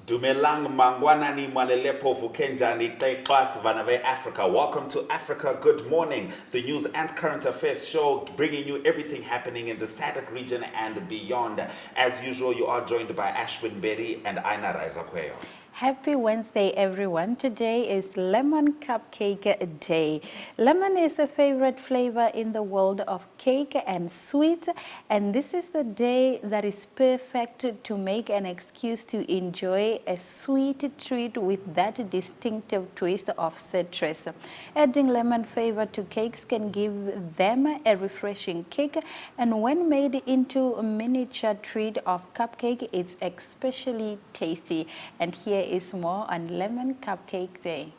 Dumelang mangwanani mwalelepo vukenjani klas vanave Africa. Welcome to Africa Good Morning, the news and current affairs show bringing you everything happening in the SADC region and beyond. As usual, you are joined by Ashwin Berry and Aina Raizakweyo. Happy Wednesday, everyone. Today is Lemon Cupcake Day. Lemon is a favorite flavor in the world of cake and sweet, and this is the day that is perfect to make an excuse to enjoy a sweet treat with that distinctive twist of citrus. Adding lemon flavor to cakes can give them a refreshing kick, and when made into a miniature treat of cupcake, it's especially tasty. And here is more on Lemon Cupcake Day.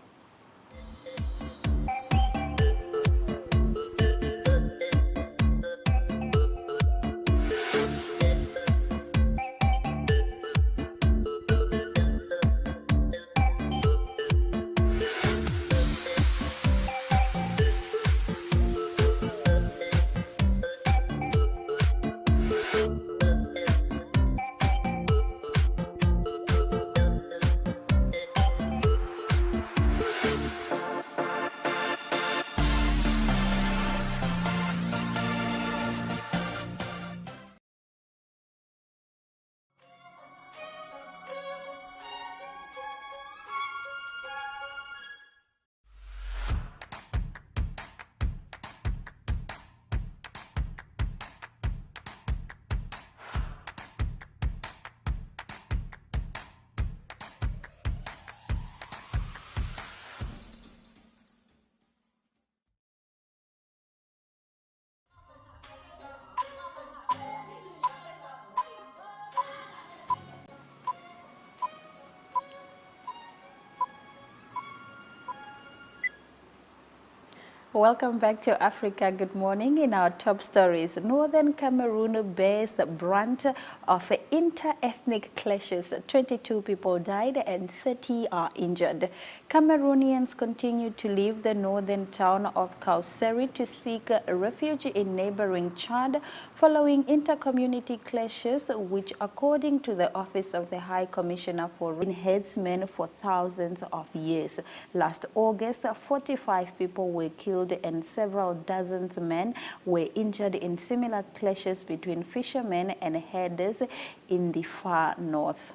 Welcome back to Africa Good Morning. In our top stories, Northern Cameroon bears the brunt of inter-ethnic clashes. 22 people died and 30 are injured. Cameroonians continue to leave the northern town of Kauseri to seek refuge in neighboring Chad following inter-community clashes, which, according to the Office of the High Commissioner for headsmen for thousands of years. Last August, 45 people were killed and several dozens men were injured in similar clashes between fishermen and herders in the far north.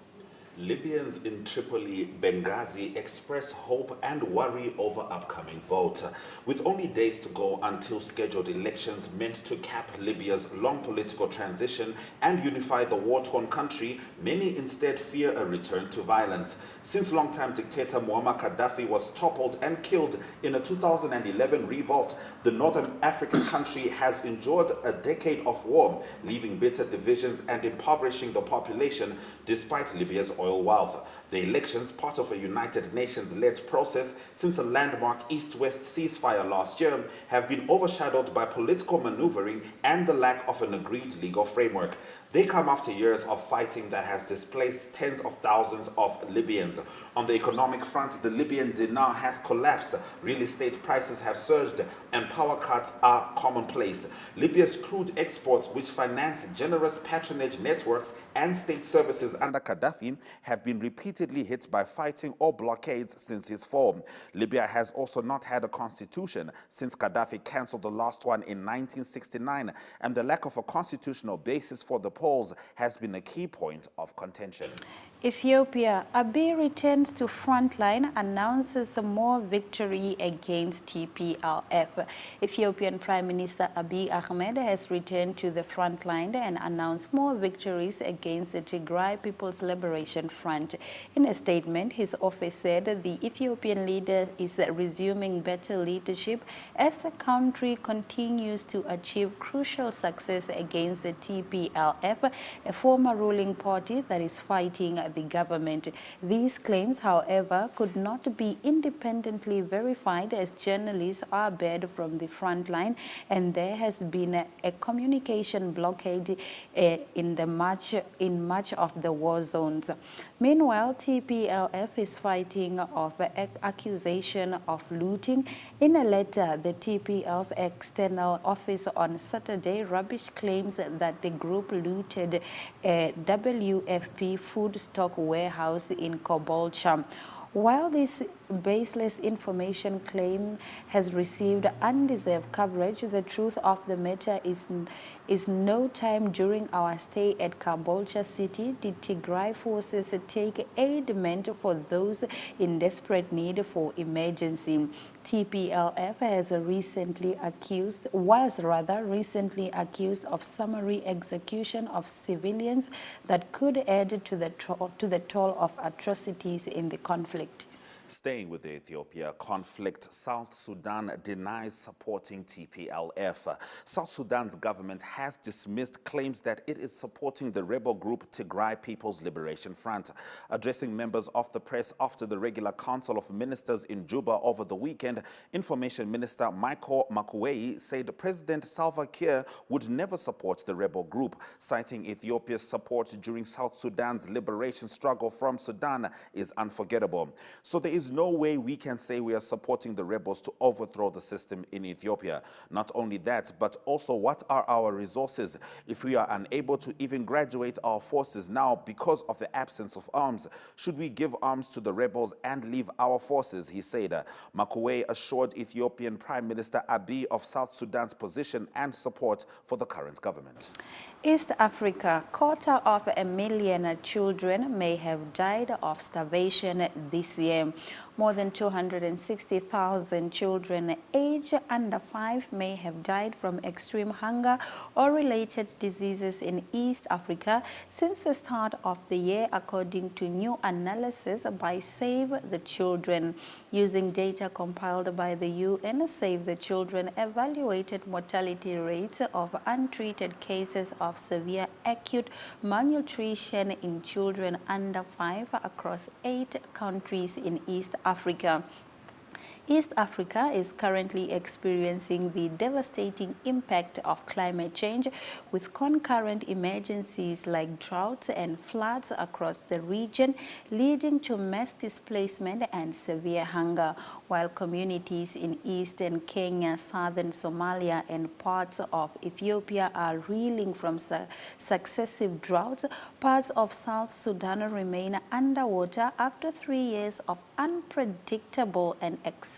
Libyans in Tripoli, Benghazi express hope and worry over upcoming vote. With only days to go until scheduled elections meant to cap Libya's long political transition and unify the war-torn country, many instead fear a return to violence. Since longtime dictator Muammar Gaddafi was toppled and killed in a 2011 revolt, the Northern African country has endured a decade of war, leaving bitter divisions and impoverishing the population despite Libya's oil wealth. The elections, part of a United Nations-led process since a landmark East-West ceasefire last year, have been overshadowed by political maneuvering and the lack of an agreed legal framework. They come after years of fighting that has displaced tens of thousands of Libyans. On the economic front, the Libyan dinar has collapsed, real estate prices have surged, and power cuts are commonplace. Libya's crude exports, which finance generous patronage networks and state services under Gaddafi, have been repeatedly hit by fighting or blockades since his fall. Libya has also not had a constitution since Gaddafi cancelled the last one in 1969, and the lack of a constitutional basis for the polls has been a key point of contention. Ethiopia, Abiy returns to frontline, announces more victory against TPLF. Ethiopian Prime Minister Abiy Ahmed has returned to the frontline and announced more victories against the Tigray People's Liberation Front. In a statement, his office said the Ethiopian leader is resuming better leadership as the country continues to achieve crucial success against the TPLF, a former ruling party that is fighting the government. These claims, however, could not be independently verified as journalists are barred from the front line, and there has been a communication blockade in much of the war zones. Meanwhile, TPLF is fighting off accusation of looting. In a letter, the TPLF external office on Saturday rubbish claims that the group looted a WFP food store stock warehouse in Kobolcha. While this baseless information claim has received undeserved coverage, the truth of the matter is no time during our stay at Kobolcha City did Tigray forces take aid meant for those in desperate need for emergency. TPLF was recently accused of summary execution of civilians that could add to the toll of atrocities in the conflict. Staying with the Ethiopia conflict, South Sudan denies supporting TPLF. South Sudan's government has dismissed claims that it is supporting the rebel group Tigray People's Liberation Front. Addressing members of the press after the regular Council of Ministers in Juba over the weekend, Information Minister Michael Makuei said President Salva Kiir would never support the rebel group, citing Ethiopia's support during South Sudan's liberation struggle from Sudan is unforgettable. So there is no way we can say we are supporting the rebels to overthrow the system in Ethiopia. Not only that, but also what are our resources? If we are unable to even graduate our forces now because of the absence of arms, should we give arms to the rebels and leave our forces, he said. Makuei assured Ethiopian Prime Minister Abiy of South Sudan's position and support for the current government. East Africa, 250,000 children may have died of starvation this year. More than 260,000 children aged under 5 may have died from extreme hunger or related diseases in East Africa since the start of the year, according to new analysis by Save the Children. Using data compiled by the UN, Save the Children evaluated mortality rates of untreated cases of severe acute malnutrition in children under 5 across 8 countries in East Africa. East Africa is currently experiencing the devastating impact of climate change, with concurrent emergencies like droughts and floods across the region, leading to mass displacement and severe hunger. While communities in eastern Kenya, southern Somalia, and parts of Ethiopia are reeling from successive droughts, parts of South Sudan remain underwater after 3 years of unpredictable and excessive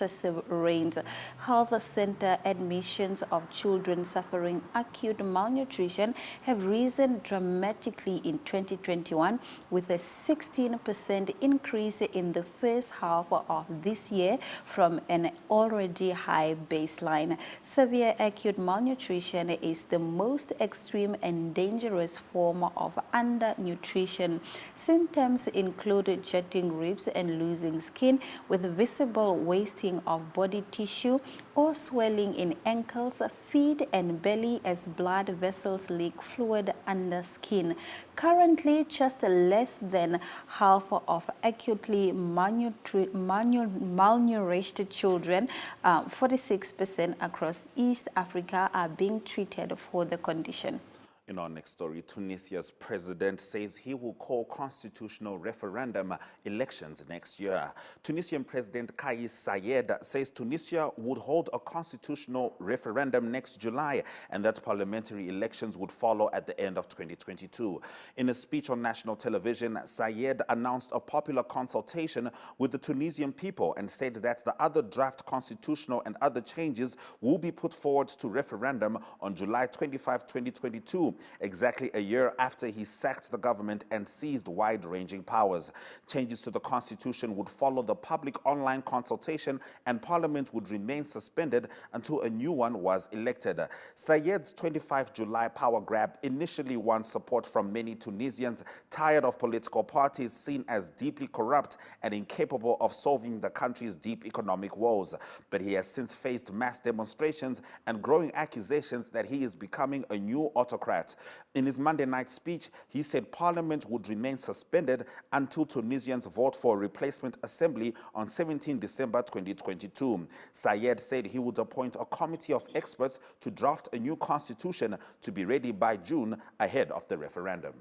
rains. Health center admissions of children suffering acute malnutrition have risen dramatically in 2021, with a 16% increase in the first half of this year from an already high baseline. Severe acute malnutrition is the most extreme and dangerous form of undernutrition. Symptoms include jutting ribs and losing skin, with visible wasting of body tissue or swelling in ankles, feet, and belly as blood vessels leak fluid under skin. Currently, just less than half of acutely malnourished children, 46% across East Africa, are being treated for the condition. In our next story, Tunisia's president says he will call constitutional referendum elections next year. Tunisian President Kais Saied says Tunisia would hold a constitutional referendum next July and that parliamentary elections would follow at the end of 2022. In a speech on national television, Saied announced a popular consultation with the Tunisian people and said that the other draft constitutional and other changes will be put forward to referendum on July 25, 2022. Exactly a year after he sacked the government and seized wide-ranging powers. Changes to the constitution would follow the public online consultation and parliament would remain suspended until a new one was elected. Sayed's 25 July power grab initially won support from many Tunisians tired of political parties seen as deeply corrupt and incapable of solving the country's deep economic woes. But he has since faced mass demonstrations and growing accusations that he is becoming a new autocrat. In his Monday night speech, he said Parliament would remain suspended until Tunisians vote for a replacement assembly on 17 December 2022. Sayed said he would appoint a committee of experts to draft a new constitution to be ready by June ahead of the referendum.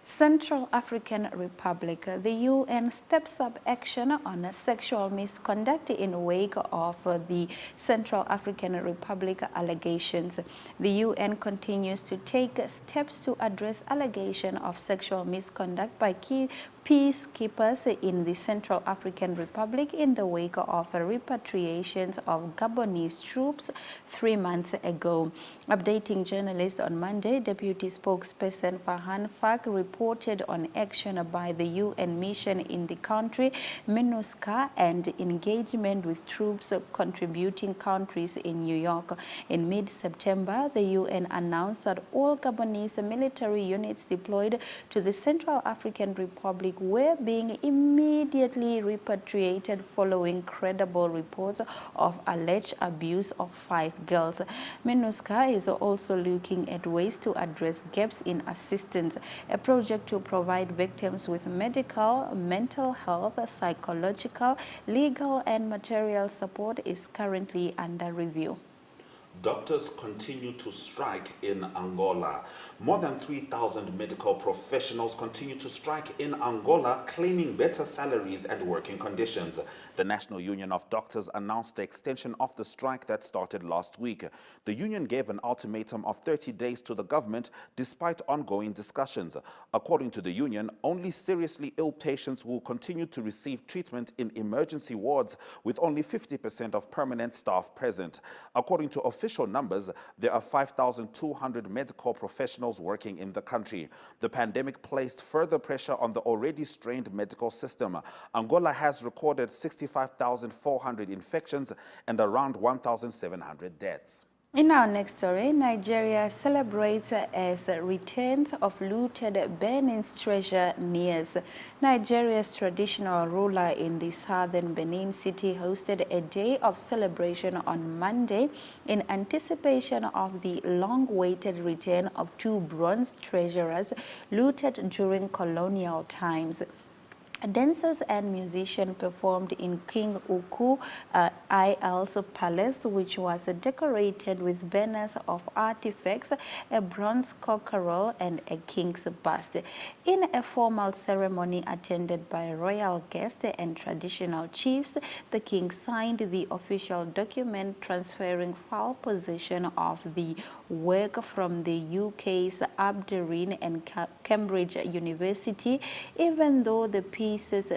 Central African Republic. The UN steps up action on sexual misconduct in wake of the Central African Republic allegations. The UN continues to take steps to address allegations of sexual misconduct by key peacekeepers in the Central African Republic in the wake of repatriations of Gabonese troops 3 months ago. Updating journalists on Monday, Deputy Spokesperson Farhan Fak reported on action by the UN mission in the country, MINUSCA, and engagement with troops contributing countries in New York. In mid-September, the UN announced that all Gabonese military units deployed to the Central African Republic were being immediately repatriated following credible reports of alleged abuse of 5 girls. MINUSCA is also looking at ways to address gaps in assistance. A project to provide victims with medical, mental health, psychological, legal, and material support is currently under review. Doctors continue to strike in Angola. More than 3,000 medical professionals continue to strike in Angola, claiming better salaries and working conditions. The National Union of Doctors announced the extension of the strike that started last week. The union gave an ultimatum of 30 days to the government despite ongoing discussions. According to the union, only seriously ill patients will continue to receive treatment in emergency wards with only 50% of permanent staff present. According to official numbers, there are 5,200 medical professionals working in the country. The pandemic placed further pressure on the already strained medical system. Angola has recorded 65,400 infections and around 1,700 deaths. In our next story, Nigeria celebrates as returns of looted Benin's treasure nears. Nigeria's traditional ruler in the southern Benin city hosted a day of celebration on Monday in anticipation of the long-awaited return of 2 bronze treasures looted during colonial times. Dancers and musicians performed in King Uku IL's palace, which was decorated with banners of artifacts, a bronze cockerel, and a king's bust. In a formal ceremony attended by royal guests and traditional chiefs, the king signed the official document transferring full possession of the work from the UK's Aberdeen and Cambridge University, even though the pieces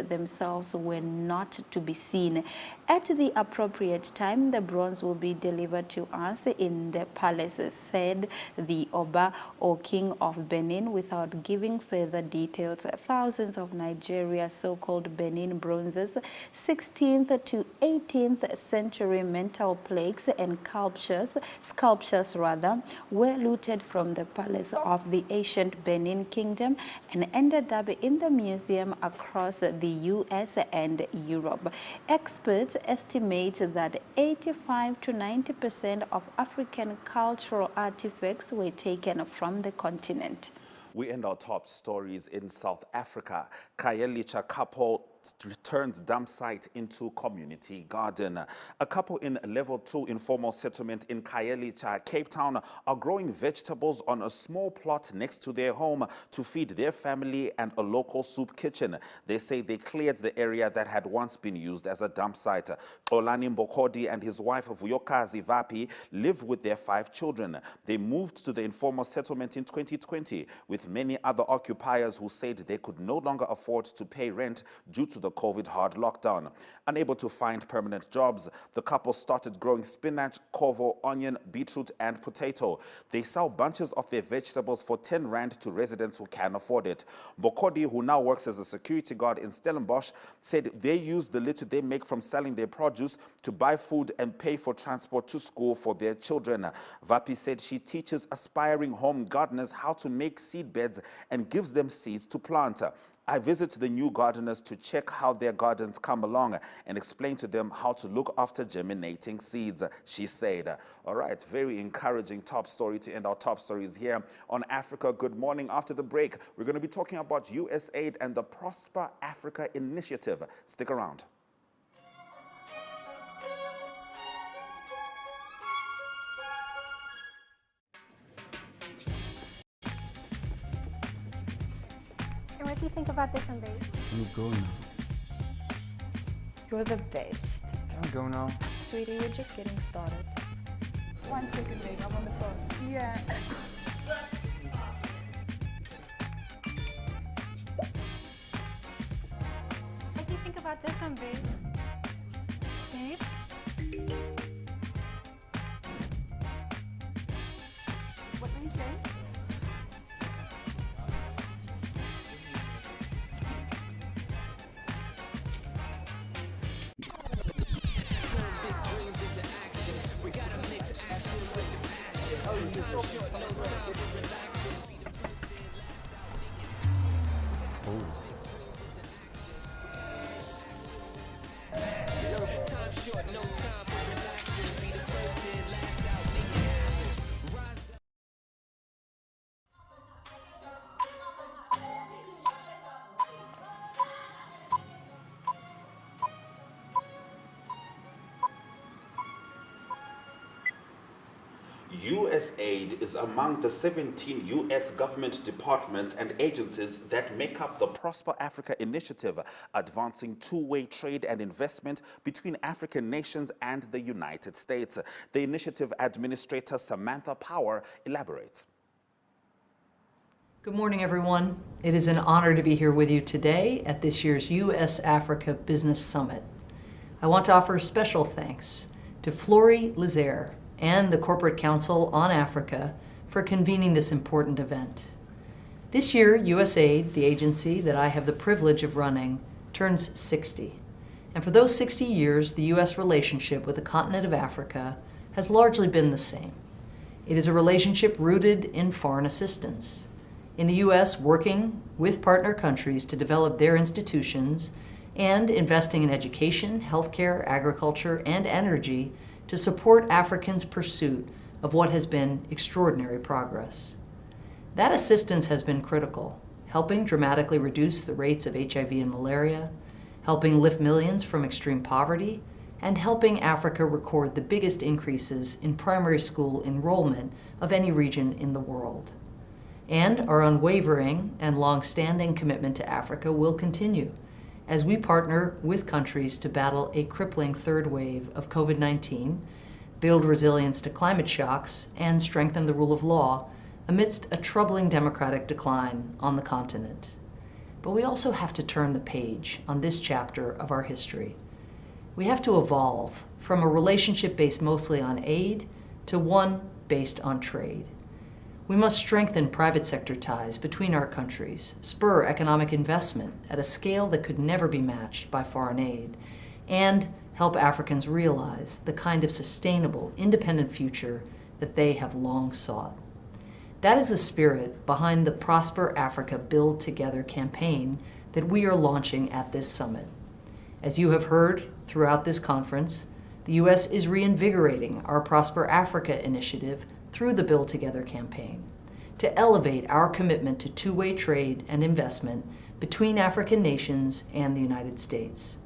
themselves were not to be seen. At the appropriate time, the bronze will be delivered to us in the palace, said the Oba or King of Benin, without giving further details. Thousands of Nigeria's so-called Benin bronzes, 16th to 18th century metal plaques and sculptures were looted from the palace of the ancient Benin Kingdom and ended up in the museum across the US and Europe. Experts estimate that 85 to 90% of African cultural artifacts were taken from the continent. We end our top stories in South Africa. Khayelitsha couple turns dump site into community garden. A couple in level 2 informal settlement in Khayelitsha, Cape Town, are growing vegetables on a small plot next to their home to feed their family and a local soup kitchen. They say they cleared the area that had once been used as a dump site. Olani Mbokodi and his wife Vuyokazi Vapi live with their 5 children. They moved to the informal settlement in 2020 with many other occupiers who said they could no longer afford to pay rent due to the COVID hard lockdown. Unable to find permanent jobs, the couple started growing spinach, kovo, onion, beetroot, and potato. They sell bunches of their vegetables for 10 rand to residents who can afford it. Mbokodi, who now works as a security guard in Stellenbosch, said they use the little they make from selling their produce to buy food and pay for transport to school for their children. Vapi said she teaches aspiring home gardeners how to make seed beds and gives them seeds to plant. I visit the new gardeners to check how their gardens come along and explain to them how to look after germinating seeds, she said. All right, very encouraging top story to end our top stories here on Africa Good Morning. After the break, we're going to be talking about USAID and the Prosper Africa Initiative. Stick around. What do you think about this one, babe? Let me go now. You're the best. Can I go now? Sweetie, you're just getting started. 1 second, babe. I'm on the phone. Yeah. about this one, babe? Babe? What were you saying? USAID is among the 17 U.S. government departments and agencies that make up the Prosper Africa Initiative, advancing two-way trade and investment between African nations and the United States. The initiative administrator Samantha Power elaborates. Good morning, everyone. It is an honor to be here with you today at this year's U.S.-Africa Business Summit. I want to offer special thanks to Flory Lizer and the Corporate Council on Africa for convening this important event. This year, USAID, the agency that I have the privilege of running, turns 60. And for those 60 years, the U.S. relationship with the continent of Africa has largely been the same. It is a relationship rooted in foreign assistance. In the U.S., working with partner countries to develop their institutions and investing in education, healthcare, agriculture, and energy to support Africans' pursuit of what has been extraordinary progress. That assistance has been critical, helping dramatically reduce the rates of HIV and malaria, helping lift millions from extreme poverty, and helping Africa record the biggest increases in primary school enrollment of any region in the world. And our unwavering and long-standing commitment to Africa will continue as we partner with countries to battle a crippling third wave of COVID-19, build resilience to climate shocks, and strengthen the rule of law amidst a troubling democratic decline on the continent. But we also have to turn the page on this chapter of our history. We have to evolve from a relationship based mostly on aid to one based on trade. We must strengthen private sector ties between our countries, spur economic investment at a scale that could never be matched by foreign aid, and help Africans realize the kind of sustainable, independent future that they have long sought. That is the spirit behind the Prosper Africa Build Together campaign that we are launching at this summit. As you have heard throughout this conference, the U.S. is reinvigorating our Prosper Africa initiative through the Build Together campaign to elevate our commitment to two-way trade and investment between African nations and the United States.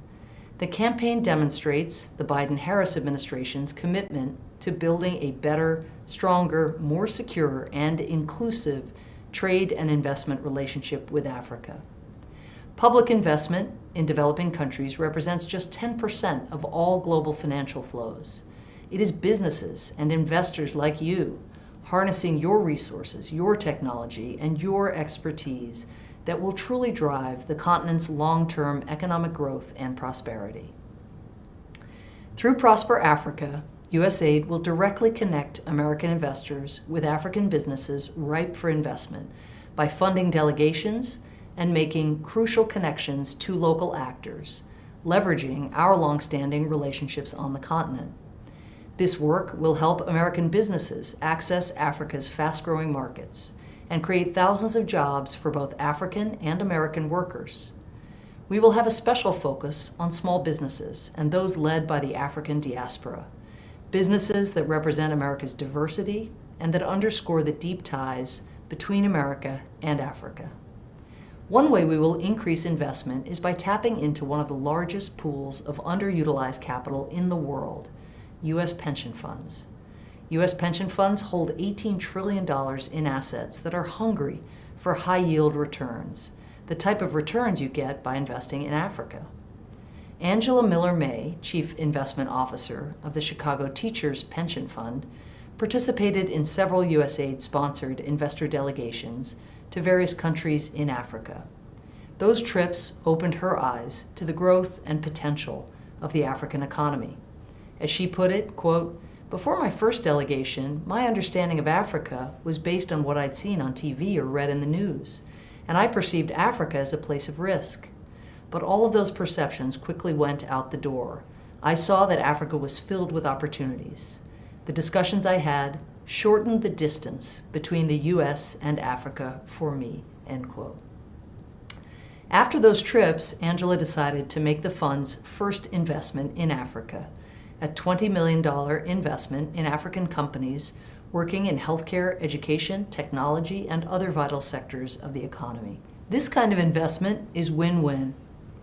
The campaign demonstrates the Biden-Harris administration's commitment to building a better, stronger, more secure, and inclusive trade and investment relationship with Africa. Public investment in developing countries represents just 10% of all global financial flows. It is businesses and investors like you harnessing your resources, your technology, and your expertise that will truly drive the continent's long-term economic growth and prosperity. Through Prosper Africa, USAID will directly connect American investors with African businesses ripe for investment by funding delegations and making crucial connections to local actors, leveraging our long-standing relationships on the continent. This work will help American businesses access Africa's fast-growing markets and create thousands of jobs for both African and American workers. We will have a special focus on small businesses and those led by the African diaspora, businesses that represent America's diversity and that underscore the deep ties between America and Africa. One way we will increase investment is by tapping into one of the largest pools of underutilized capital in the world, U.S. pension funds. U.S. pension funds hold $18 trillion in assets that are hungry for high-yield returns, the type of returns you get by investing in Africa. Angela Miller-May, Chief Investment Officer of the Chicago Teachers Pension Fund, participated in several USAID-sponsored investor delegations to various countries in Africa. Those trips opened her eyes to the growth and potential of the African economy. As she put it, quote, "Before my first delegation, my understanding of Africa was based on what I'd seen on TV or read in the news, and I perceived Africa as a place of risk. But all of those perceptions quickly went out the door. I saw that Africa was filled with opportunities. The discussions I had shortened the distance between the U.S. and Africa for me," end quote. After those trips, Angela decided to make the fund's first investment in Africa, a $20 million investment in African companies working in healthcare, education, technology, and other vital sectors of the economy. This kind of investment is win-win.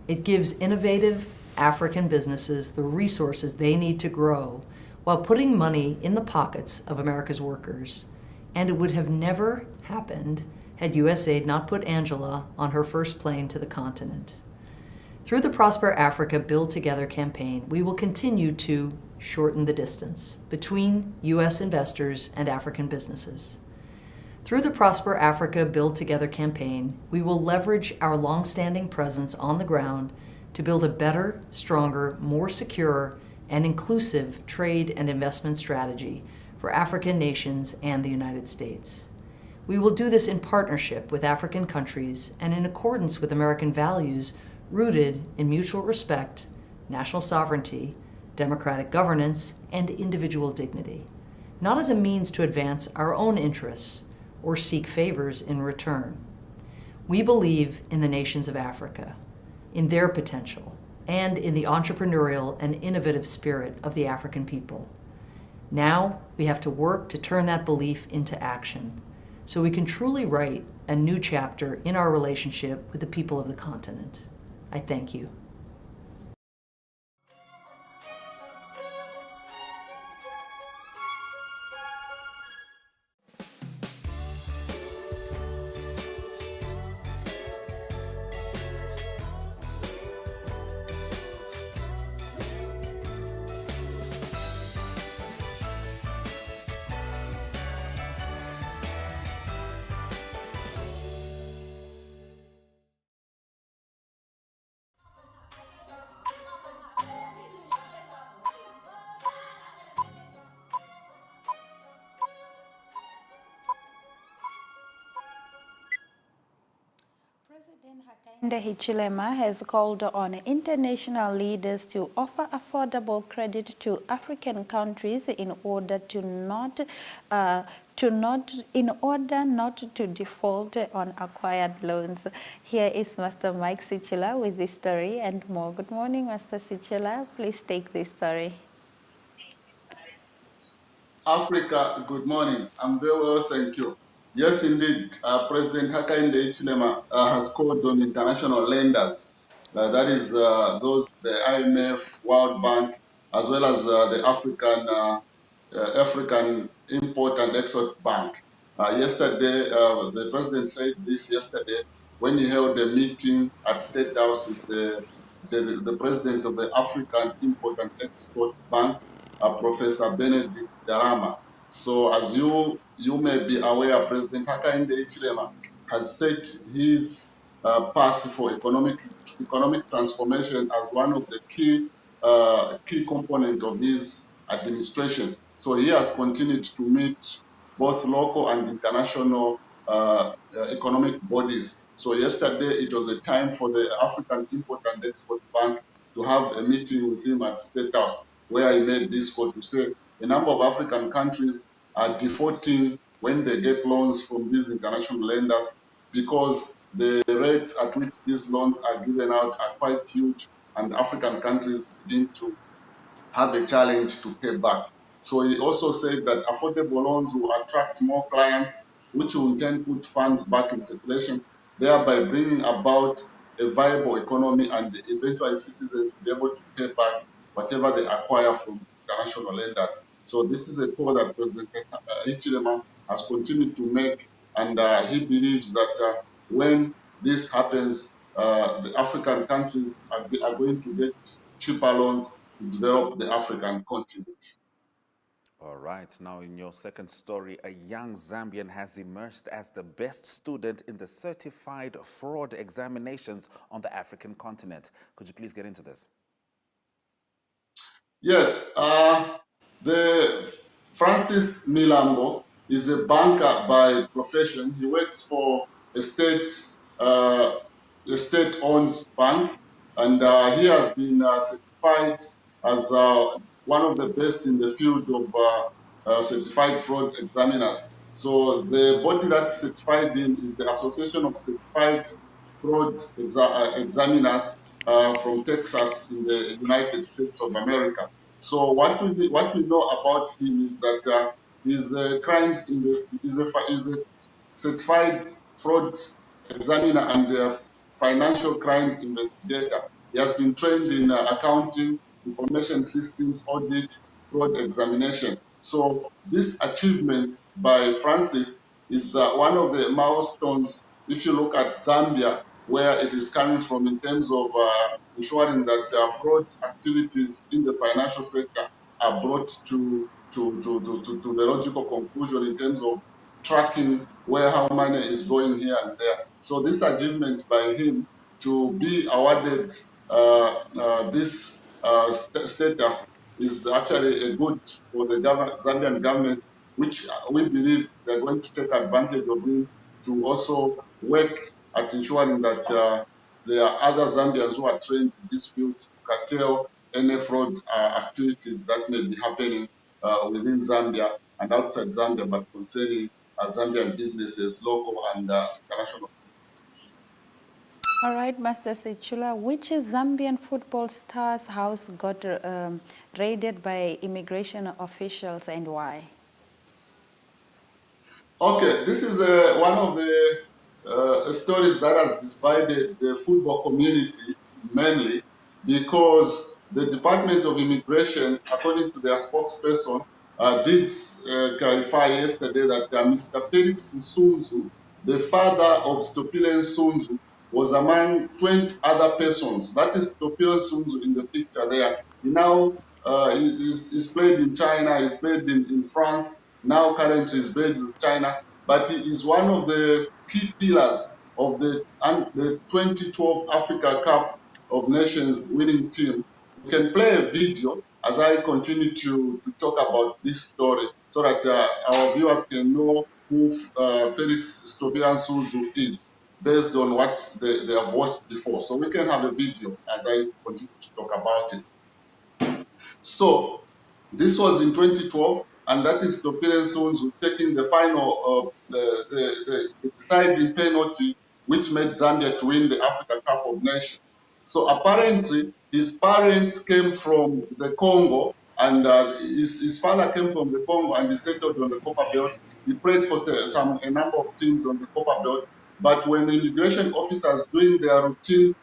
It gives innovative African businesses the resources they need to grow while putting money in the pockets of America's workers. And it would have never happened had USAID not put Angela on her first plane to the continent. Through the Prosper Africa Build Together campaign, we will continue to shorten the distance between U.S. investors and African businesses. Through the Prosper Africa Build Together campaign, we will leverage our long-standing presence on the ground to build a better, stronger, more secure, and inclusive trade and investment strategy for African nations and the United States. We will do this in partnership with African countries and in accordance with American values rooted in mutual respect, national sovereignty, democratic governance, and individual dignity, not as a means to advance our own interests or seek favors in return. We believe in the nations of Africa, in their potential, and in the entrepreneurial and innovative spirit of the African people. Now we have to work to turn that belief into action so we can truly write a new chapter in our relationship with the people of the continent. I thank you. Hakainde Hichilema has called on international leaders to offer affordable credit to African countries in order not to default on acquired loans. Here is Master Mike Sichila with this story and more. Good morning, Master Sichila. Please take this story. Africa, good morning. I'm very well, thank you. Yes, indeed. President Hakainde Hichilema has called on international lenders, that is those, the IMF, World Bank, as well as the African Import and Export Bank. Yesterday, the president said this yesterday when he held a meeting at State House with the president of the African Import and Export Bank, Professor Benedict Darama. So as you may be aware, President Hakainde Hichilema has set his path for economic transformation as one of the key component of his administration. So he has continued to meet both local and international economic bodies. So yesterday it was a time for the African Import and Export Bank to have a meeting with him at State House, where he made this call to say a number of African countries are defaulting when they get loans from these international lenders because the rates at which these loans are given out are quite huge, and African countries begin to have a challenge to pay back. So he also said that affordable loans will attract more clients, which will in turn put funds back in circulation, thereby bringing about a viable economy and eventually citizens will be able to pay back whatever they acquire from international lenders. So this is a call that President Hichilema has continued to make, and he believes that when this happens, the African countries are going to get cheaper loans to develop the African continent. All right, now in your second story, a young Zambian has emerged as the best student in the certified fraud examinations on the African continent. Could you please get into this? Yes, the Francis Milambo is a banker by profession. He works for a state-owned bank, and he has been certified as one of the best in the field of certified fraud examiners. So the body that certified him is the Association of Certified Fraud Examiners from Texas in the United States of America. So what we know about him is that he's a he's a certified fraud examiner and a financial crimes investigator. He has been trained in accounting, information systems, audit, fraud examination. So this achievement by Francis is one of the milestones. If you look at Zambia, where it is coming from in terms of ensuring that fraud activities in the financial sector are brought to the logical conclusion in terms of tracking where how money is going here and there. So this achievement by him to be awarded this status is actually a good for the Zambian government, which we believe they're going to take advantage of him to also work at ensuring that there are other Zambians who are trained in this field to curtail any fraud activities that may be happening within Zambia and outside Zambia, but concerning Zambian businesses, local and international businesses. All right, Master Sechula, which Zambian football star's house got raided by immigration officials and why? Okay, this is one of the stories that has divided the football community mainly because the Department of Immigration, according to their spokesperson, did clarify yesterday that Mr. Felix Nsunzu, the father of Stopilen Nsunzu, was among 20 other persons. That is Stopilen Nsunzu in the picture there. He now is played in China, he's played in France, now currently is based in China, but he is one of the key pillars of the 2012 Africa Cup of Nations winning team. We can play a video as I continue to talk about this story so that our viewers can know who Felix Stopilen Nsunzu is based on what they have watched before. So we can have a video as I continue to talk about it. So this was in 2012, and that is Stopilen Nsunzu taking the final, the deciding penalty, which made Zambia to win the Africa Cup of Nations. So apparently, his parents came from the Congo, and his father came from the Congo, and he settled on the Copper Belt. He played for a number of teams on the Copper Belt, but when the immigration officers doing their routine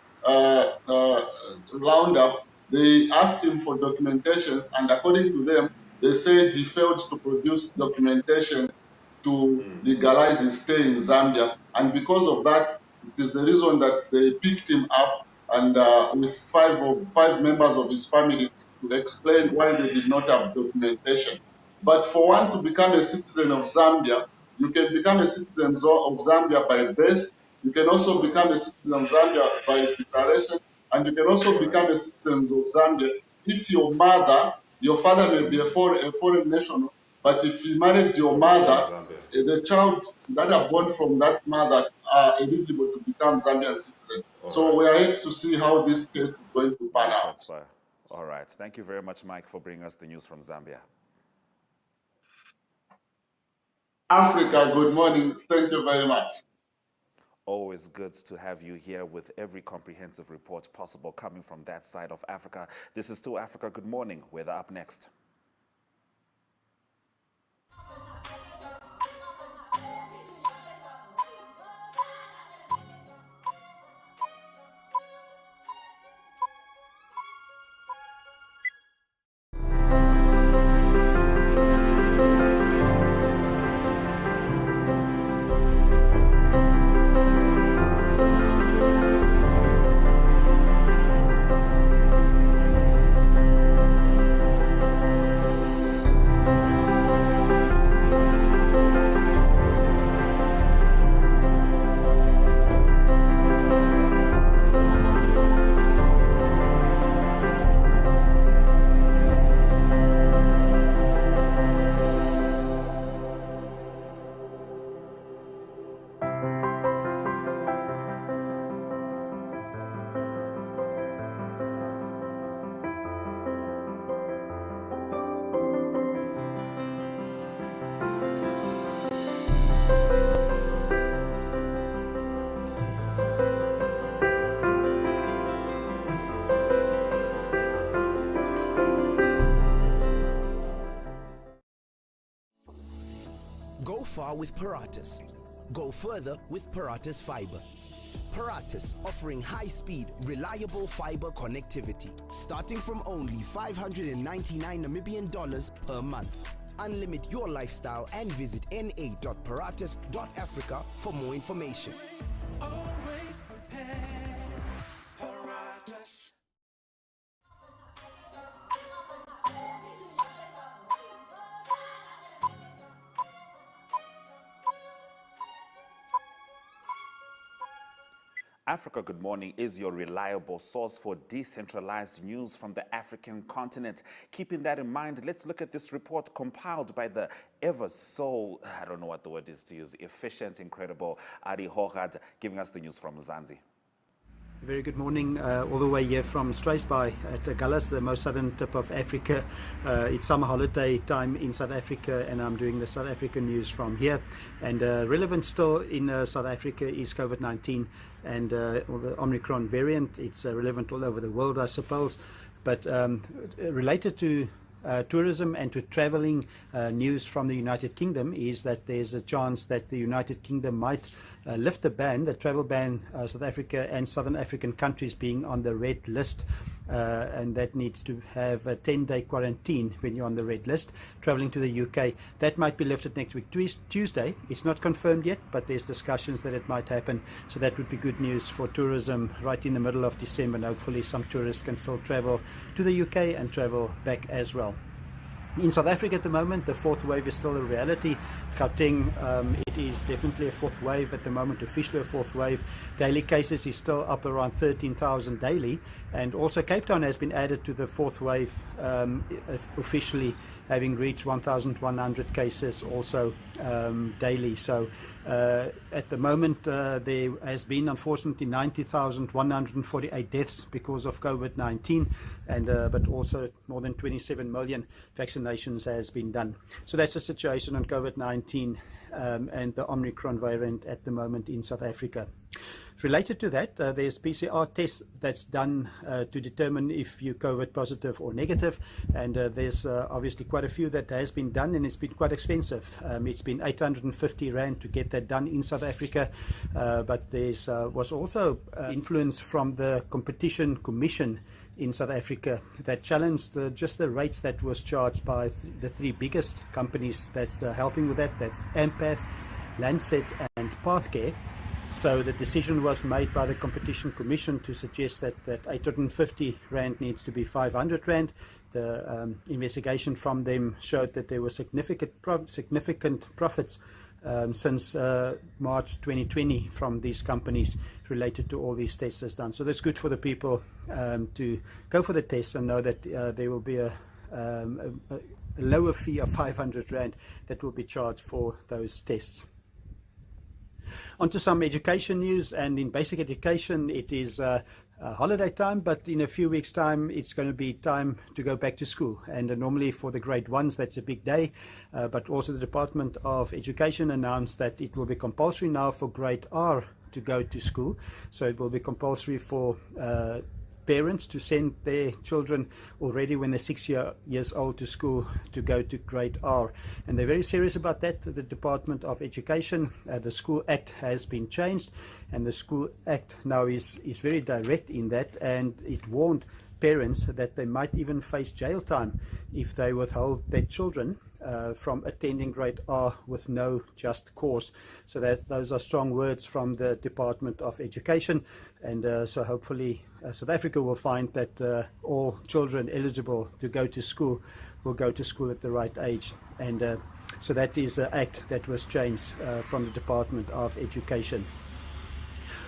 roundup, they asked him for documentations, and according to them, they said he failed to produce documentation to legalize his stay in Zambia. And because of that, it is the reason that they picked him up and with five members of his family to explain why they did not have documentation. But for one to become a citizen of Zambia, you can become a citizen of Zambia by birth. You can also become a citizen of Zambia by declaration. And you can also become a citizen of Zambia if your father may be a foreign national, but if you married your mother, the child that are born from that mother are eligible to become Zambian citizen. So we are yet to see how this case is going to pan out. All right. Thank you very much, Mike, for bringing us the news from Zambia. Africa, good morning. Thank you very much. Always good to have you here with every comprehensive report possible coming from that side of Africa. This is Still Africa. Good morning. Weather up next. far with Paratus. Go further with Paratus Fiber. Paratus, offering high-speed, reliable fiber connectivity, starting from only 599 Namibian dollars per month. Unlimit your lifestyle and visit na.paratus.africa for more information. Always prepared. Paratus. Africa Good Morning is your reliable source for decentralized news from the African continent. Keeping that in mind, let's look at this report compiled by the ever so, I don't know what the word is to use, efficient, incredible Ari Hogad, giving us the news from Mzansi. Very good morning, all the way here from Struisbaai at Agulhas, the most southern tip of Africa. It's summer holiday time in South Africa, and I'm doing the South African news from here. And relevant still in South Africa is COVID-19 and the Omicron variant. It's relevant all over the world, I suppose. But related to tourism and to traveling, news from the United Kingdom is that there's a chance that the United Kingdom might lift the ban, the travel ban, South Africa and Southern African countries being on the red list, and that needs to have a 10-day quarantine when you're on the red list. Traveling to the UK, that might be lifted next week, Tuesday. It's not confirmed yet, but there's discussions that it might happen. So that would be good news for tourism right in the middle of December, and hopefully some tourists can still travel to the UK and travel back as well. In South Africa at the moment, the fourth wave is still a reality. Gauteng, it is definitely a fourth wave at the moment, officially a fourth wave. Daily cases is still up around 13,000 daily. And also Cape Town has been added to the fourth wave, officially having reached 1,100 cases also daily. So at the moment, there has been, unfortunately, 90,148 deaths because of COVID-19, and but also more than 27 million vaccinations has been done. So that's the situation on COVID-19 and the Omicron variant at the moment in South Africa. Related to that, there's PCR tests that's done to determine if you're COVID positive or negative, and there's obviously quite a few that has been done, and it's been quite expensive. It's been 850 Rand to get that done in South Africa, but there's was also influence from the Competition Commission in South Africa that challenged just the rates that was charged by the three biggest companies that's helping with that. That's Ampath, Lancet and Pathcare. So the decision was made by the Competition Commission to suggest that 850 Rand needs to be 500 Rand. The investigation from them showed that there were significant profits since March 2020 from these companies related to all these tests as done. So that's good for the people to go for the tests and know that there will be a lower fee of 500 Rand that will be charged for those tests. On to some education news, and in basic education it is holiday time, but in a few weeks' time it's going to be time to go back to school. And normally for the grade ones that's a big day, but also the Department of Education announced that it will be compulsory now for grade R to go to school. So it will be compulsory for parents to send their children already when they're 6 years old to school to go to grade R. And they're very serious about that. The Department of Education, the School Act has been changed, and the School Act now is very direct in that, and it warned parents that they might even face jail time if they withhold their children from attending grade R with no just cause. So those are strong words from the Department of Education, and so hopefully South Africa will find that all children eligible to go to school will go to school at the right age. And so that is an act that was changed from the Department of Education.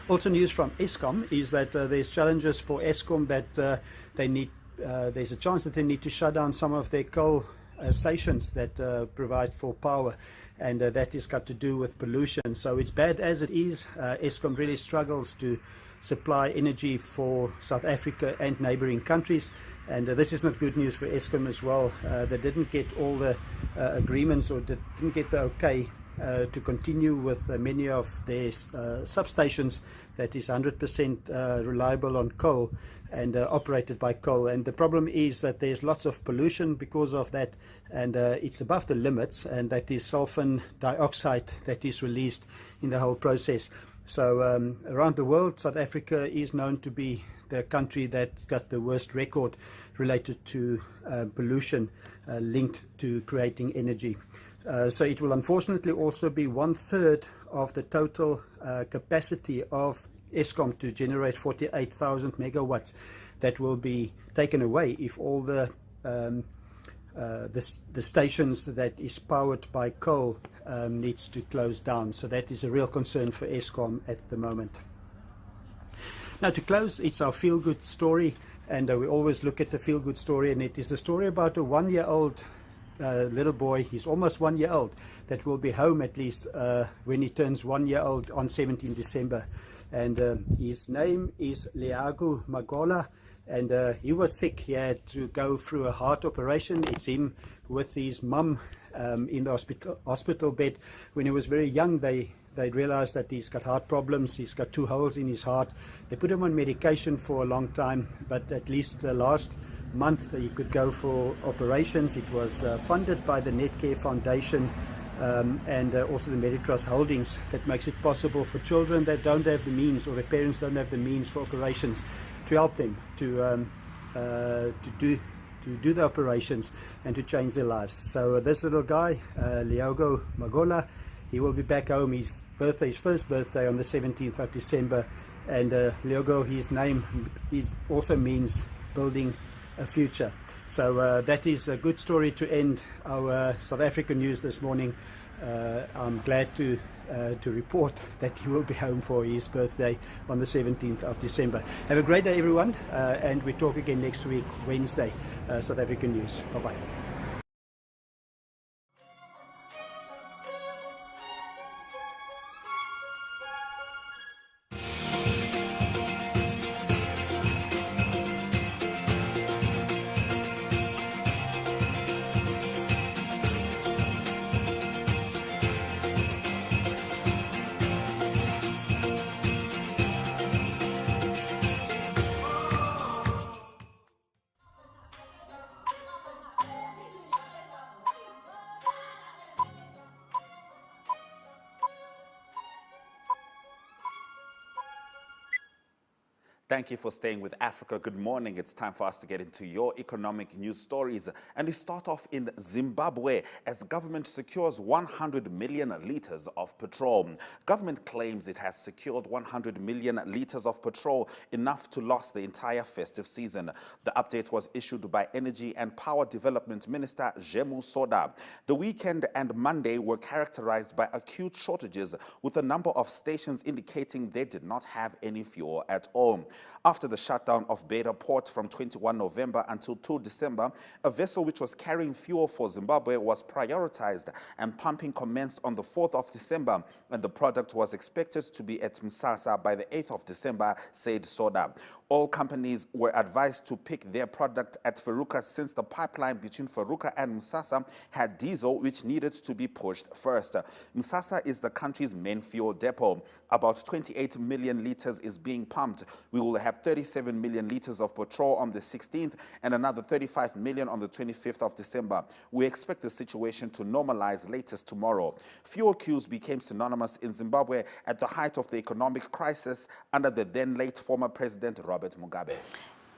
Also news from Eskom is that there's challenges for Eskom that they need. There's a chance that they need to shut down some of their coal stations that provide for power, and that has got to do with pollution. So it's bad as it is. Eskom really struggles to supply energy for South Africa and neighboring countries, and this is not good news for Eskom as well. They didn't get all the agreements, or didn't get the okay to continue with many of their substations that is 100% reliable on coal and operated by coal. And the problem is that there's lots of pollution because of that, and it's above the limits, and that is sulfur dioxide that is released in the whole process. So around the world, South Africa is known to be the country that got the worst record related to pollution linked to creating energy. So it will unfortunately also be 1/3 of the total capacity of Eskom to generate 48,000 megawatts that will be taken away if all the stations that is powered by coal needs to close down. So that is a real concern for Eskom at the moment. Now, to close, it's our feel-good story, and we always look at the feel-good story, and it is a story about a 1-year-old little boy. He's almost 1 year old, that will be home at least when he turns 1 year old on 17 December. And his name is Leagu Magola, and he was sick. He had to go through a heart operation. It's him with his mum in the hospital bed. When he was very young, they realized that he's got heart problems. He's got 2 holes in his heart. They put him on medication for a long time, but at least the last month he could go for operations. It was funded by the Netcare Foundation and also the Meditrust Holdings. That makes it possible for children that don't have the means, or their parents don't have the means for operations, to help them to do the operations and to change their lives. So this little guy, Leagu Magola, he will be back home. His first birthday on the 17th of December, and Leagu, his name also means building a future. So that is a good story to end our South African news this morning. I'm glad to report that he will be home for his birthday on the 17th of December. Have a great day, everyone, and we talk again next week, Wednesday, South African news. Bye-bye. Thank you for staying with Africa. Good morning. It's time for us to get into your economic news stories. And we start off in Zimbabwe as government secures 100 million litres of petrol. Government claims it has secured 100 million litres of petrol, enough to last the entire festive season. The update was issued by Energy and Power Development Minister Jemu Soda. The weekend and Monday were characterized by acute shortages, with a number of stations indicating they did not have any fuel at all. After the shutdown of Beta Port from 21 November until 2 December, a vessel which was carrying fuel for Zimbabwe was prioritized, and pumping commenced on the 4th of December, and the product was expected to be at Msasa by the 8th of December, said Soda. All companies were advised to pick their product at Feruka, since the pipeline between Feruka and Msasa had diesel which needed to be pushed first. Msasa is the country's main fuel depot. About 28 million litres is being pumped. We will have 37 million litres of petrol on the 16th and another 35 million on the 25th of December. We expect the situation to normalize latest tomorrow. Fuel queues became synonymous in Zimbabwe at the height of the economic crisis under the then late former president Robert Mugabe.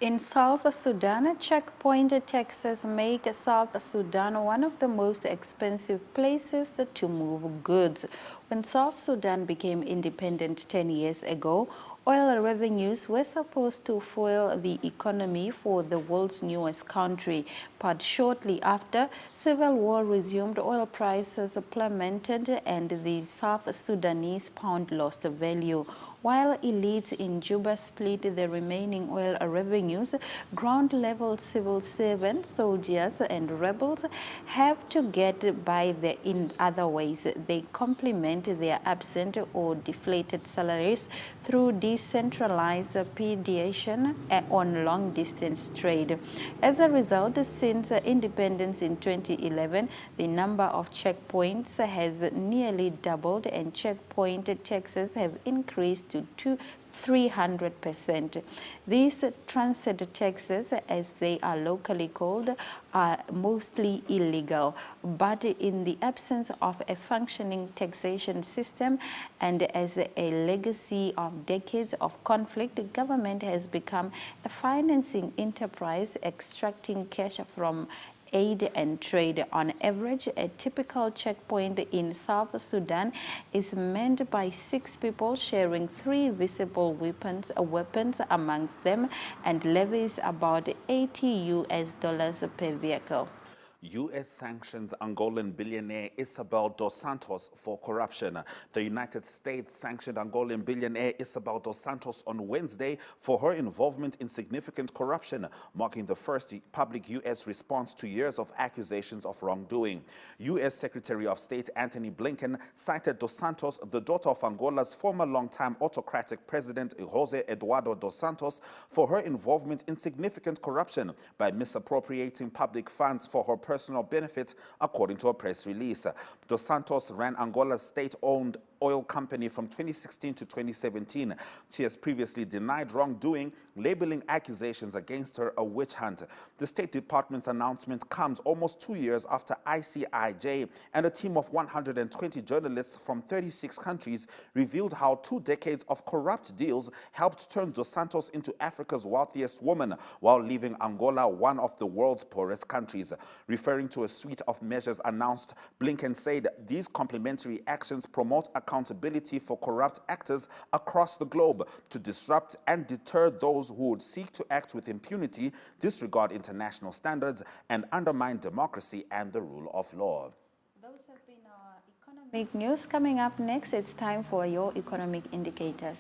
In South Sudan, checkpoint taxes make South Sudan one of the most expensive places to move goods. When South Sudan became independent 10 years ago, oil revenues were supposed to fuel the economy for the world's newest country. But shortly after, civil war resumed, oil prices plummeted, and the South Sudanese pound lost value. While elites in Juba split the remaining oil revenues, ground-level civil servants, soldiers, and rebels have to get by in other ways. They complement their absent or deflated salaries through decentralized mediation on long-distance trade. As a result, since independence in 2011, the number of checkpoints has nearly doubled, and checkpoint taxes have increased to 300%. These transit taxes, as they are locally called, are mostly illegal, but in the absence of a functioning taxation system and as a legacy of decades of conflict, the government has become a financing enterprise extracting cash from aid and trade. On average, a typical checkpoint in South Sudan is manned by 6 people sharing 3 visible weapons amongst them and levies about $80 per vehicle. U.S. sanctions Angolan billionaire Isabel dos Santos for corruption. The United States sanctioned Angolan billionaire Isabel dos Santos on Wednesday for her involvement in significant corruption, marking the first public U.S. response to years of accusations of wrongdoing. U.S. Secretary of State Antony Blinken cited dos Santos, the daughter of Angola's former longtime autocratic president Jose Eduardo dos Santos, for her involvement in significant corruption by misappropriating public funds for her personal benefit, according to a press release. Dos Santos ran Angola's state-owned oil company from 2016 to 2017. She has previously denied wrongdoing, labeling accusations against her a witch hunt. The State Department's announcement comes almost 2 years after ICIJ and a team of 120 journalists from 36 countries revealed how 2 decades of corrupt deals helped turn Dos Santos into Africa's wealthiest woman while leaving Angola one of the world's poorest countries. Referring to a suite of measures announced, Blinken said these complementary actions promote accountability for corrupt actors across the globe to disrupt and deter those who would seek to act with impunity, disregard international standards, and undermine democracy and the rule of law. Those have been our economic news. Coming up next, it's time for your economic indicators.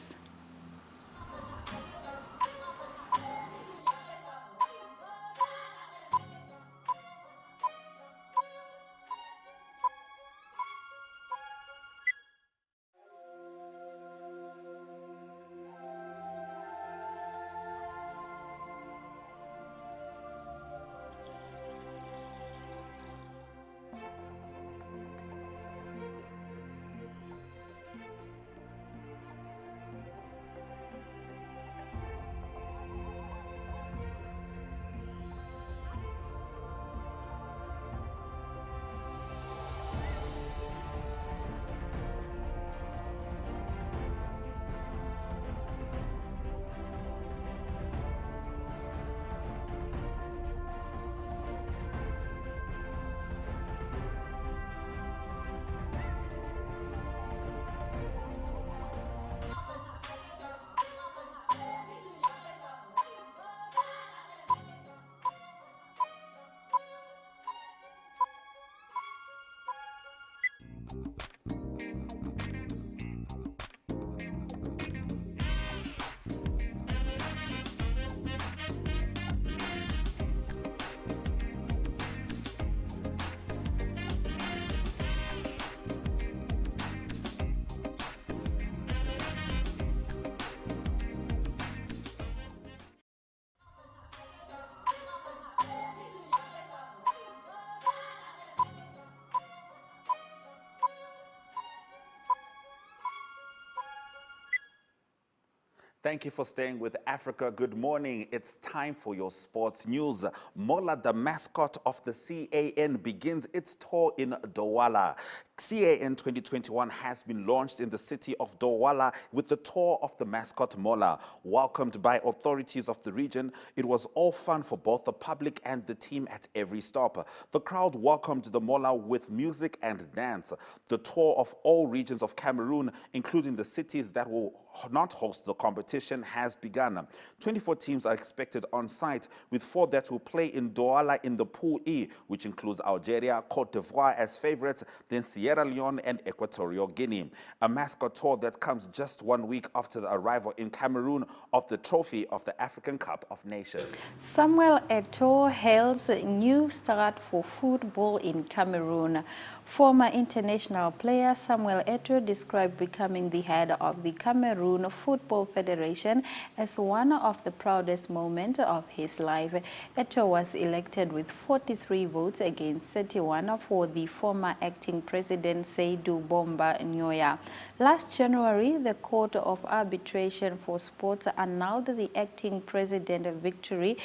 Thank you for staying with Africa. Good morning. It's time for your sports news. Mola, the mascot of the CAN, begins its tour in Douala. CAN 2021 has been launched in the city of Douala with the tour of the mascot Mola. Welcomed by authorities of the region, it was all fun for both the public and the team at every stop. The crowd welcomed the Mola with music and dance. The tour of all regions of Cameroon, including the cities that will not host the competition, has begun. 24 teams are expected on site, with 4 that will play in Douala in the Pool E, which includes Algeria, Cote d'Ivoire as favorites, then Sierra Leone and Equatorial Guinea. A mascot tour that comes just 1 week after the arrival in Cameroon of the trophy of the African Cup of Nations. Samuel Eto'o hails a new start for football in Cameroon. Former international player Samuel Eto'o described becoming the head of the Cameroon Football Federation as one of the proudest moments of his life. Eto'o was elected with 43 votes against 31 for the former acting president Seydou Bomba Nyoya. Last January, the Court of Arbitration for Sports annulled the acting president victory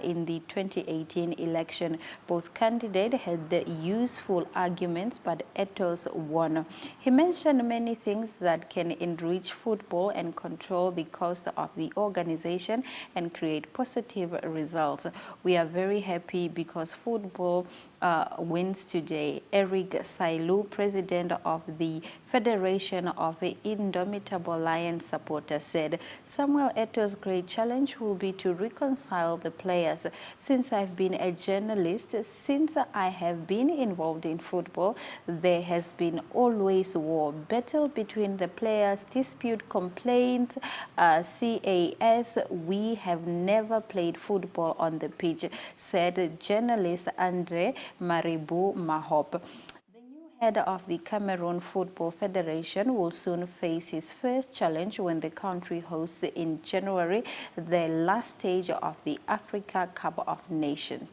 in the 2018 election. Both candidates had useful arguments, but Ethos won. He mentioned many things that can enrich football and control the cost of the organization and create positive results. We are very happy because football wins today. Eric Sailu, president of the Federation of Indomitable Lions supporters, said Samuel Eto's great challenge will be to reconcile the players. Since I've been a journalist, since I have been involved in football, there has been always war, battle between the players, dispute, complaints, CAS. We have never played football on the pitch, said journalist Andre Maribu Mahop. The new head of the Cameroon Football Federation will soon face his first challenge when the country hosts in January the last stage of the Africa Cup of Nations.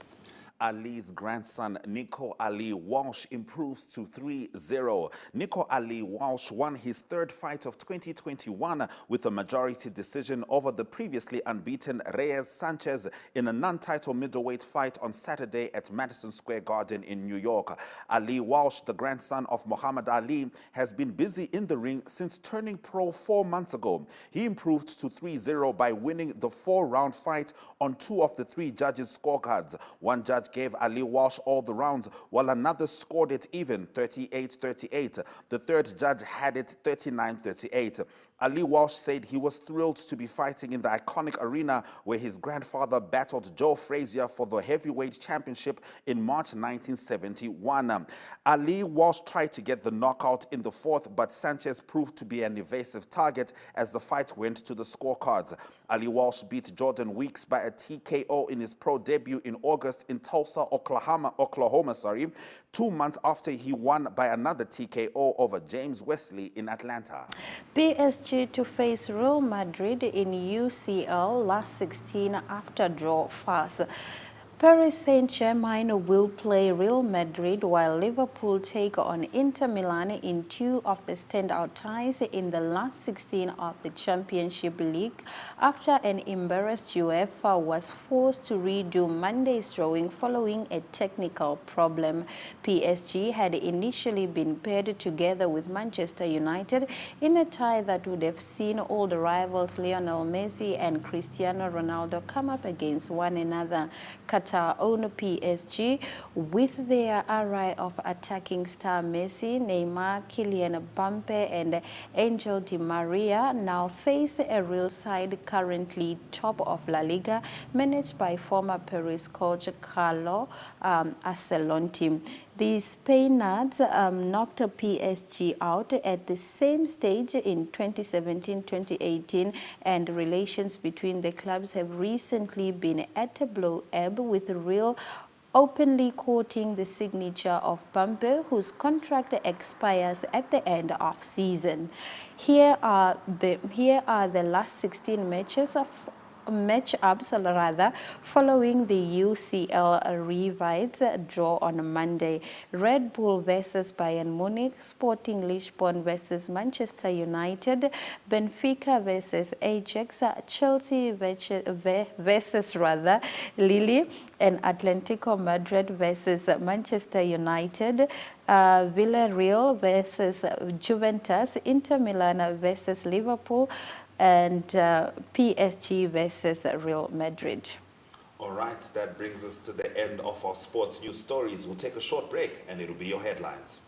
Ali's grandson, Nico Ali Walsh, improves to 3-0. Nico Ali Walsh won his third fight of 2021 with a majority decision over the previously unbeaten Reyes Sanchez in a non-title middleweight fight on Saturday at Madison Square Garden in New York. Ali Walsh, the grandson of Muhammad Ali, has been busy in the ring since turning pro 4 months ago. He improved to 3-0 by winning the 4-round fight on 2 of the 3 judges' scorecards. One judge gave Ali Walsh all the rounds, while another scored it even, 38-38. The third judge had it 39-38. Ali Walsh said he was thrilled to be fighting in the iconic arena where his grandfather battled Joe Frazier for the heavyweight championship in March 1971. Ali Walsh tried to get the knockout in the 4th, but Sanchez proved to be an evasive target as the fight went to the scorecards. Ali Walsh beat Jordan Weeks by a TKO in his pro debut in August in Tulsa, Oklahoma, 2 months after he won by another TKO over James Wesley in Atlanta. PSG to face Real Madrid in UCL last 16 after draw fast. Paris Saint-Germain will play Real Madrid while Liverpool take on Inter Milan in 2 of the standout ties in the last 16 of the Championship League after an embarrassed UEFA was forced to redo Monday's drawing following a technical problem. PSG had initially been paired together with Manchester United in a tie that would have seen old rivals Lionel Messi and Cristiano Ronaldo come up against one another. Qatar-owned PSG, with their array of attacking star Messi, Neymar, Kylian Mbappe, and Angel Di Maria, now face a Real side currently top of La Liga, managed by former Paris coach Carlo Ancelotti. The Spaniards knocked PSG out at the same stage in 2017-2018, and relations between the clubs have recently been at a blow ebb, with Real openly courting the signature of Mbappe, whose contract expires at the end of season. Here are the last 16 matchups following the UCL Revides draw on Monday. Red Bull versus Bayern Munich, Sporting Lisbon versus Manchester United, Benfica versus Ajax, Chelsea versus Lille, and Atletico Madrid versus Manchester United, Villarreal versus Juventus, Inter Milan versus Liverpool, and PSG versus Real Madrid. All right, that brings us to the end of our sports news stories. We'll take a short break and it'll be your headlines.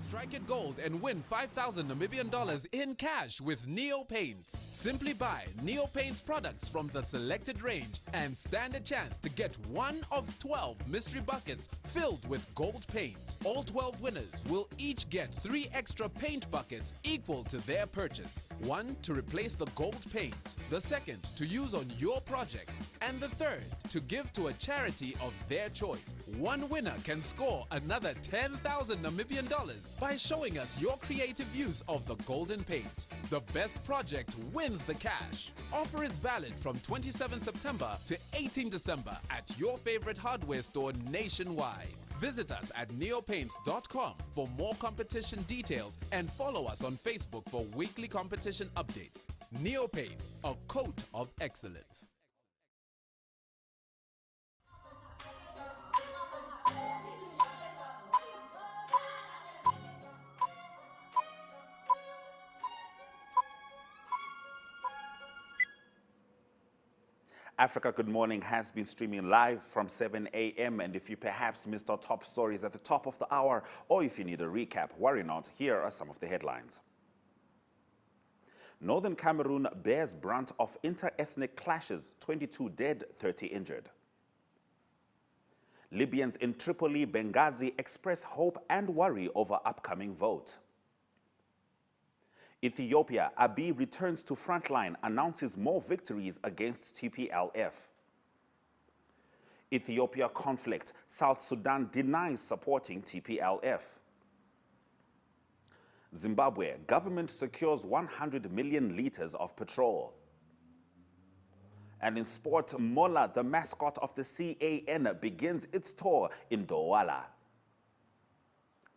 Strike it gold and win 5,000 Namibian dollars in cash with Neo Paints. Simply buy Neo Paints products from the selected range and stand a chance to get one of 12 mystery buckets filled with gold paint. All 12 winners will each get 3 extra paint buckets equal to their purchase. One to replace the gold paint, the second to use on your project, and the third to give to a charity of their choice. One winner can score another 10,000 Namibian dollars by showing us your creative use of the golden paint. The best project wins the cash. Offer is valid from 27 September to 18 December at your favorite hardware store nationwide. Visit us at neopaints.com for more competition details and follow us on Facebook for weekly competition updates. Neopaints, a coat of excellence. Africa Good Morning has been streaming live from 7 a.m. And if you perhaps missed our top stories at the top of the hour, or if you need a recap, worry not, here are some of the headlines. Northern Cameroon bears brunt of inter-ethnic clashes, 22 dead, 30 injured. Libyans in Tripoli, Benghazi express hope and worry over upcoming vote. Ethiopia, Abiy returns to frontline, announces more victories against TPLF. Ethiopia conflict, South Sudan denies supporting TPLF. Zimbabwe, government secures 100 million liters of petrol. And in sport, Mola, the mascot of the CAN, begins its tour in Douala.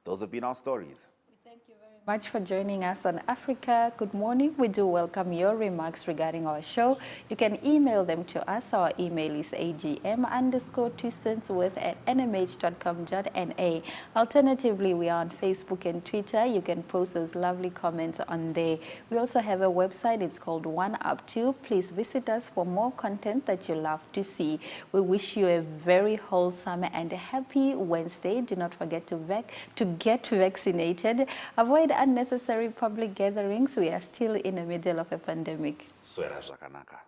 Those have been our stories. Thank you very much for joining us on Africa Good Morning. We do welcome your remarks regarding our show. You can email them to us. Our email is agm_2cents@nmh.com.na. Alternatively, we are on Facebook and Twitter. You can post those lovely comments on there. We also have a website. It's called One Up To. Please visit us for more content that you love to see. We wish you a very wholesome and a happy Wednesday. Do not forget to get vaccinated. Avoid unnecessary public gatherings. We are still in the middle of a pandemic. Swera Jakanaka.